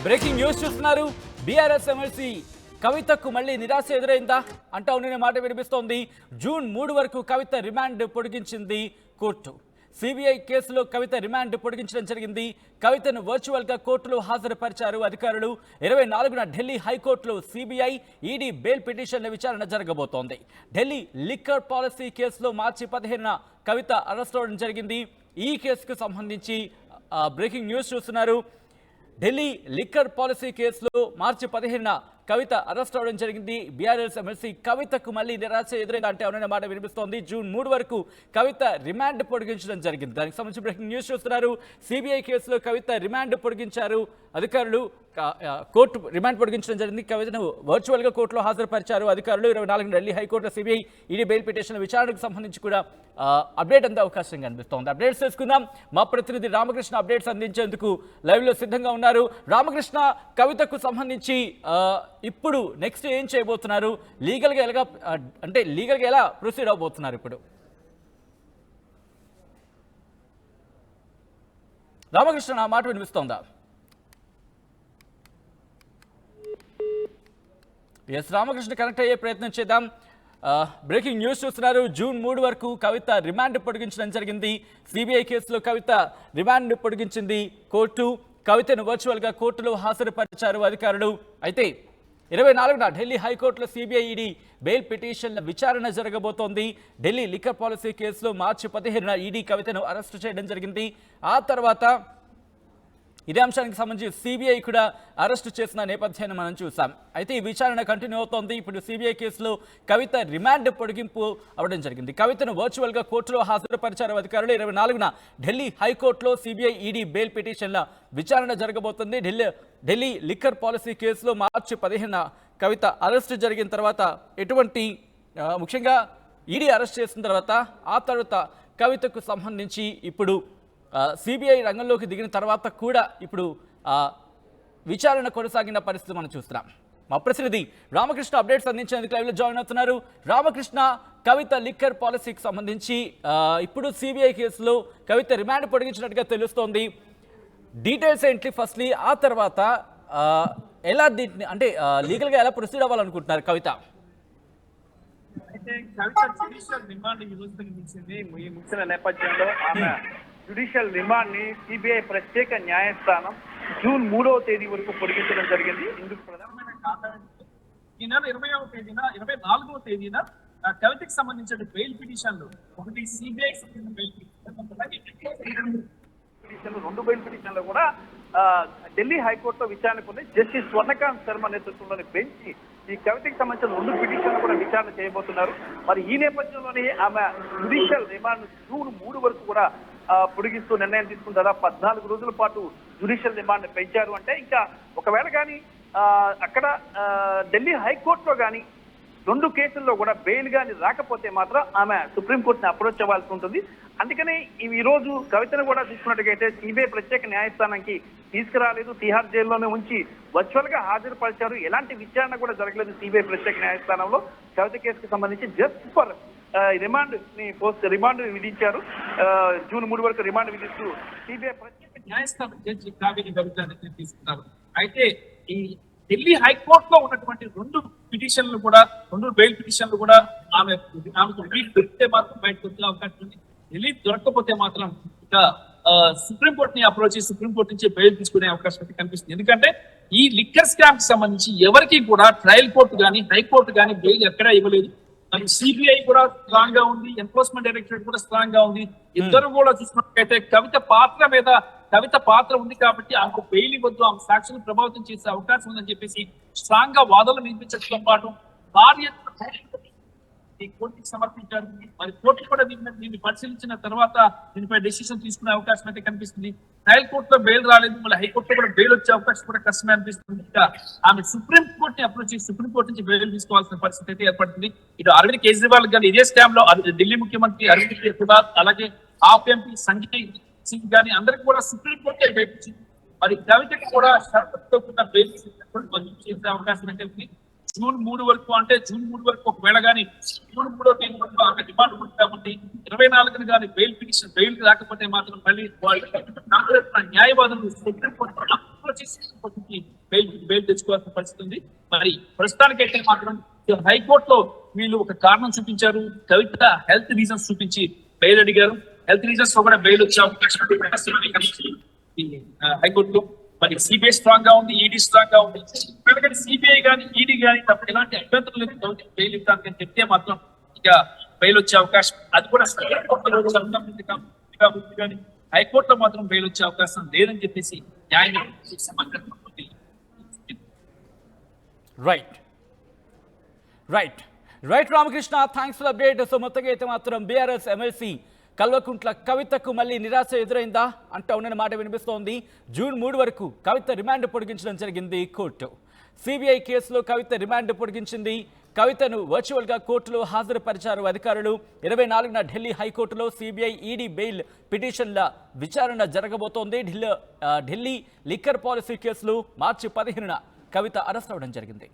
Breaking news చూస్తున్నారు. BRS MLC కవితకు మళ్ళీ నిరాశ ఎదురైందా అంటా ఉన్న మాట వినిపిస్తోంది. జూన్ 3 వరకు కవిత రిమాండ్ పొడిగించింది కోర్టు. సిబిఐ కేసులో కవిత రిమాండ్ పొడిగించడం జరిగింది. కవితను వర్చువల్గా కోర్టులో హాజరుపరిచారు అధికారులు. 24న ఢిల్లీ హైకోర్టులో సిబిఐ, ఈడీ బెయిల్ పిటిషన్ల విచారణ జరగబోతోంది. ఢిల్లీ లిక్కర్ పాలసీ కేసులో మార్చి 15న కవిత అరెస్ట్ అవడం జరిగింది. ఈ కేసుకు సంబంధించి బ్రేకింగ్ న్యూస్ చూస్తున్నారు. ఢిల్లీ లిక్కర్ పాలసీ కేసులో మార్చి 15న కవిత అరెస్ట్ అవడం జరిగింది. బీఆర్ఎస్ ఎమ్మెల్సీ కవితకు మళ్ళీ నిరాశ ఎదురైందా అంటే అవుననే మాట వినిపిస్తోంది. జూన్ 3 వరకు కవిత రిమాండ్ పొడిగించడం జరిగింది. దానికి సంబంధించి బ్రేకింగ్ న్యూస్ చూస్తున్నారు. సిబిఐ కేసులో కవిత రిమాండ్ పొడిగించారు అధికారులు. కోర్టు రిమాండ్ పొడిగించడం జరిగింది. కవితను వర్చువల్గా కోర్టులో హాజరుపరిచారు అధికారులు. 24న ఢిల్లీ హైకోర్టులో సిబిఐ, ఈడీ బెయిల్ పిటిషన్ల విచారణకు సంబంధించి కూడా అప్డేట్ అందే అవకాశం కనిపిస్తోంది. అప్డేట్స్ తెలుసుకుందాం. మా ప్రతినిధి రామకృష్ణ అప్డేట్స్ అందించేందుకు లైవ్లో సిద్ధంగా ఉన్నారు. రామకృష్ణ, కవితకు సంబంధించి ఇప్పుడు నెక్స్ట్ ఏం చేయబోతున్నారు? లీగల్గా ఎలా ప్రొసీడ్ అవబోతున్నారు ఇప్పుడు? రామకృష్ణ, నా మాట వినిపిస్తోందా? ఎస్, రామకృష్ణ కనెక్ట్ అయ్యే ప్రయత్నం చేద్దాం. బ్రేకింగ్ న్యూస్ చూస్తున్నారు. జూన్ 3 వరకు కవిత రిమాండ్ పొడిగించడం జరిగింది. సిబిఐ కేసులో కవిత రిమాండ్ పొడిగించింది కోర్టు. కవితను వర్చువల్గా కోర్టులో హాజరుపరిచారు అధికారులు. అయితే 24న ఢిల్లీ హైకోర్టులో సిబిఐ, ఈడీ బెయిల్ పిటిషన్ల విచారణ జరగబోతోంది. ఢిల్లీ లిక్కర్ పాలసీ కేసులో మార్చి 15న ఈడీ కవితను అరెస్టు చేయడం జరిగింది. ఆ తర్వాత ఇదే అంశానికి సంబంధించి సిబిఐ కూడా అరెస్టు చేసిన నేపథ్యాన్ని మనం చూసాం. అయితే ఈ విచారణ కంటిన్యూ అవుతోంది. ఇప్పుడు సిబిఐ కేసులో కవిత రిమాండ్ పొడిగింపు అవ్వడం జరిగింది. కవితను వర్చువల్గా కోర్టులో హాజరుపరిచారు అధికారులు. 24న ఢిల్లీ హైకోర్టులో సిబిఐ, ఈడీ బెయిల్ పిటిషన్ల విచారణ జరగబోతుంది. ఢిల్లీ లిక్కర్ పాలసీ కేసులో మార్చి 15న కవిత అరెస్టు జరిగిన తర్వాత ముఖ్యంగా ఈడీ అరెస్ట్ చేసిన తర్వాత ఆ తర్వాత కవితకు సంబంధించి ఇప్పుడు సిబిఐ రంగంలోకి దిగిన తర్వాత కూడా ఇప్పుడు విచారణ కొనసాగిన పరిస్థితి మనం చూస్తున్నాం. మా ప్రతినిధి రామకృష్ణ అప్డేట్స్ అందించేందుకు లైవ్లో జాయిన్ అవుతున్నారు. రామకృష్ణ, కవిత లిక్కర్ పాలసీకి సంబంధించి ఇప్పుడు సిబిఐ కేసులో కవిత రిమాండ్ పొడిగించినట్టుగా తెలుస్తోంది. డీటెయిల్స్ ఏంటి ఫస్ట్లీ, ఆ తర్వాత ఎలా దీన్ని లీగల్గా ఎలా ప్రొసీడ్ అవ్వాలనుకుంటున్నారు కవిత? అయితే కవిత జ్యుడిషియల్ రిమాండ్ ఈ రోజు ముగిసిన నేపథ్యంలో ఆమె జ్యుడిషియల్ రిమాండ్ ని సిబిఐ ప్రత్యేక న్యాయస్థానం జూన్ 3వ తేదీ వరకు పొడిగించడం జరిగింది. ఇందుకు ప్రధానమైన కారణం ఈ నెల 20వ తేదీన 24వ తేదీన కవితకి సంబంధించిన బెయిల్ పిటిషన్లు, ఒకటి సిబిఐ సంబంధించిన బెయిల్ పిటిషన్లు, 2 బెయిల్ పిటిషన్లు కూడా ఢిల్లీ హైకోర్టులో విచారణకు ఉన్నాయి. జస్టిస్ స్వర్ణకాంత్ శర్మ నేతృత్వంలోని బెంచ్ ఈ కవితకి సంబంధించిన 2 పిటిషన్లు కూడా విచారణ చేయబోతున్నారు. మరి ఈ నేపథ్యంలోనే ఆమె జ్యుడిషియల్ రిమాండ్ జూన్ 3 వరకు కూడా పొడిగిస్తూ నిర్ణయం తీసుకుంటారా. 14 రోజుల పాటు జ్యుడిషియల్ రిమాండ్ పెంచారు అంటే ఇంకా ఒకవేళ కానీ అక్కడ ఢిల్లీ హైకోర్టులో కానీ 2 కేసుల్లో కూడా బెయిల్ కానీ రాకపోతే మాత్రం ఆమె సుప్రీంకోర్టుని అప్రోచ్ అవ్వాల్సి ఉంటుంది. అందుకని ఈ రోజు కవితను కూడా తీసుకున్నట్టుగైతే సిబిఐ ప్రత్యేక న్యాయస్థానానికి తీసుకురాలేదు, తిహార్ జైల్లోనే ఉంచి వర్చువల్ గా హాజరుపరిచారు. ఎలాంటి విచారణ కూడా జరగలేదు సిబిఐ ప్రత్యేక న్యాయస్థానంలో. కవిత కేసుకు సంబంధించి జస్ట్ ఫర్ రిమాండ్ విధించారు. జూన్ 3 వరకు రిమాండ్ విధిస్తూ సిబిఐ ప్రత్యేక న్యాయస్థానం జడ్జి కావేరి కవితని తీసుకున్నారు. అయితే ఈ ఢిల్లీ హైకోర్టులో ఉన్నటువంటి 2 పిటిషన్లు కూడా, 2 బెయిల్ పిటిషన్లు కూడా ఆమెకు రిలీఫ్ దొరికితే మాత్రం బయటకు వచ్చే అవకాశం ఉంది. రిలీఫ్ దొరకకపోతే మాత్రం ఇక సుప్రీంకోర్టుని అప్రోచ్ చేసి సుప్రీంకోర్టు నుంచి బెయిల్ తీసుకునే అవకాశం అయితే కనిపిస్తుంది. ఎందుకంటే ఈ లిక్కర్ స్కామ్ కి సంబంధించి ఎవరికి కూడా ట్రయల్ కోర్టు కానీ హైకోర్టు కానీ బెయిల్ ఎక్కడా ఇవ్వలేదు. సిబిఐ కూడా స్ట్రాంగ్ గా ఉంది, ఎన్ఫోర్స్మెంట్ డైరెక్టరేట్ కూడా స్ట్రాంగ్ గా ఉంది. ఇద్దరు కూడా చూసినట్లయితే కవిత పాత్ర ఉంది కాబట్టి ఆమెకు బెయిల్ ఇవ్వద్దు, ఆమె సాక్షులు ప్రభావితం చేసే అవకాశం ఉందని చెప్పేసి స్ట్రాంగ్ గా వాదనలు వినిపించడంతో పాటు భార్య ఈ కోర్టుకి సమర్పించారు. మరి కోర్టు కూడా దీన్ని పరిశీలించిన తర్వాత దీనిపై డెసిషన్ తీసుకునే అవకాశం అయితే కనిపిస్తుంది. ట్రయల్ కోర్టులో బెయిల్ రాలేదు, మళ్ళీ హైకోర్టులో కూడా బెయిల్ వచ్చే అవకాశం కూడా కష్టమే అనిపిస్తుంది. ఇంకా ఆమె సుప్రీంకోర్టుని అప్రోచ్ చేసి సుప్రీంకోర్టు నుంచి బెయిల్ తీసుకోవాల్సిన పరిస్థితి అయితే ఏర్పడుతుంది. ఇటు అరవింద్ కేజ్రీవాల్ కానీ ఇదే స్కామ్ లో ఢిల్లీ ముఖ్యమంత్రి అరవింద్ కేజ్రీవాల్, అలాగే ఆప్ ఎంపీ సంజయ్ సింగ్ గానీ అందరికి కూడా సుప్రీంకోర్టు బెయిల్ ఇచ్చింది. మరి కవితకి కూడా షరతులతో కూడిన బెయిల్ చేసే అవకాశం అయితే ఉంది. జూన్ 3 వరకు అంటే జూన్ 3 వరకు ఒకవేళ కానీ జూన్ 3వ తేదీ వరకు ఆమె డిమాండ్ ఉంది కాబట్టి 24న కానీ బెయిల్ పిటిషన్ బెయిల్ రాకపోతే మాత్రం మళ్ళీ న్యాయవాదులు సుప్రీంకోర్టు వచ్చేసి బెయిల్ తెచ్చుకోవాల్సిన పరిస్థితి ఉంది. మరి ప్రస్తుతానికైతే మాత్రం హైకోర్టులో వీళ్ళు ఒక కారణం చూపించారు, కవిత హెల్త్ రీజన్స్ చూపించి బెయిల్ అడిగారు. హెల్త్ రీజన్స్ లో కూడా బెయిల్ వచ్చే అవకాశం హైకోర్టులో. మరి సిబిఐ స్ట్రాంగ్ గా ఉంది, ఈడీ స్ట్రాంగ్ గా ఉంది. ఎందుకంటే సిబిఐ కానీ ఈడీ కానీ తప్ప ఎలాంటి అభ్యంతరం లేదు బెయిల్ ఇవ్వడానికి చెప్తే మాత్రం ఇక బెయిల్ వచ్చే అవకాశం, అది కూడా కానీ హైకోర్టులో మాత్రం బెయిల్ వచ్చే అవకాశం లేదని చెప్పేసి న్యాయమూర్తి right Ramakrishna, thanks for update. So మొత్తంగా అయితే మాత్రం బీఆర్ఎస్ ఎమ్మెల్సీ కల్వకుంట్ల కవితకు మళ్ళీ నిరాశ ఎదురైందా అంటూ ఉన్న మాట వినిపిస్తోంది. జూన్ 3 వరకు కవిత రిమాండ్ పొడిగించడం జరిగింది కోర్టు. సిబిఐ కేసులో కవిత రిమాండ్ పొడిగించింది. కవితను వర్చువల్గా కోర్టులో హాజరుపరిచారు అధికారులు. 24న ఢిల్లీ హైకోర్టులో సిబిఐ ఈడీ బెయిల్ పిటిషన్ల విచారణ జరగబోతోంది. ఢిల్లీ లిక్కర్ పాలసీ కేసులో మార్చి 15న కవిత అరెస్ట్ అవ్వడం జరిగింది.